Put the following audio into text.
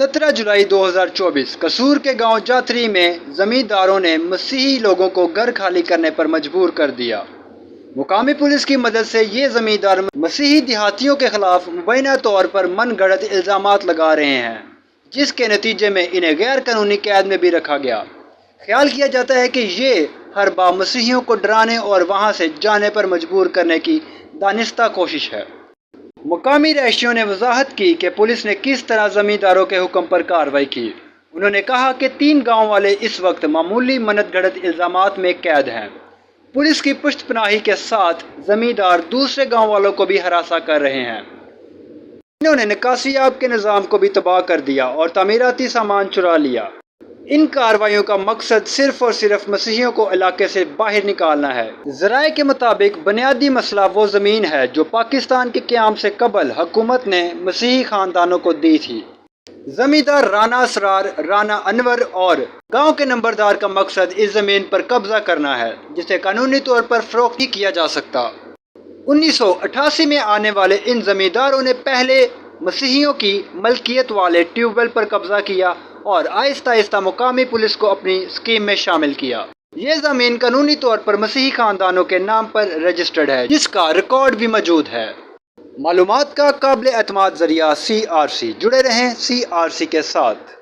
17 जुलाई 2024 कसूर के गांव जाथरी में जमींदारों ने मसीही लोगों को घर खाली करने पर मजबूर कर दिया। मुकामी पुलिस की मदद से ये जमींदार मसीही देहातियों के खिलाफ मुबैना तौर पर मन गढ़ंत इल्जामात लगा रहे हैं, जिसके नतीजे में इन्हें गैर कानूनी कैद में भी रखा गया। ख्याल किया जाता है कि ये हर बार मसीहियों को डराने और वहां से जाने पर मजबूर करने की दानिस्ता कोशिश है। मुकामी रहायशियों ने वजाहत की कि पुलिस ने किस तरह जमींदारों के हुक्म पर कार्रवाई की। उन्होंने कहा कि 3 गांव वाले इस वक्त मामूली मनत गढ़ंत इल्जामात में कैद हैं। पुलिस की पुष्टपनाही के साथ जमींदार दूसरे गांव वालों को भी हरासा कर रहे हैं। इन्होंने निकासियाब के निज़ाम को भी तबाह कर दिया और तामीराती सामान चुरा लिया। इन कार्रवाइयों का मकसद सिर्फ और सिर्फ मसीहियों को इलाके से बाहर निकालना है। ज़राए के मुताबिक बुनियादी मसला वो ज़मीन है जो पाकिस्तान के क़याम से कबल हुकूमत ने मसीही ख़ानदानों को दी थी। जमींदार राना असरार, राना अनवर और गांव के नंबरदार का मकसद इस ज़मीन पर कब्जा करना है, जिसे कानूनी तौर पर फ़रोख्त नहीं किया जा सकता। 1988 में आने वाले इन जमींदारों ने पहले मसीहियों की मलकियत वाले ट्यूबवेल पर कब्जा किया और आहिस्ता आहिस्ता मुकामी पुलिस को अपनी स्कीम में शामिल किया। ये ज़मीन कानूनी तौर पर मसीही खानदानों के नाम पर रजिस्टर्ड है, जिसका रिकॉर्ड भी मौजूद है। मालूमात का काबिल एतमाद ज़रिया CRC। जुड़े रहें CRC के साथ।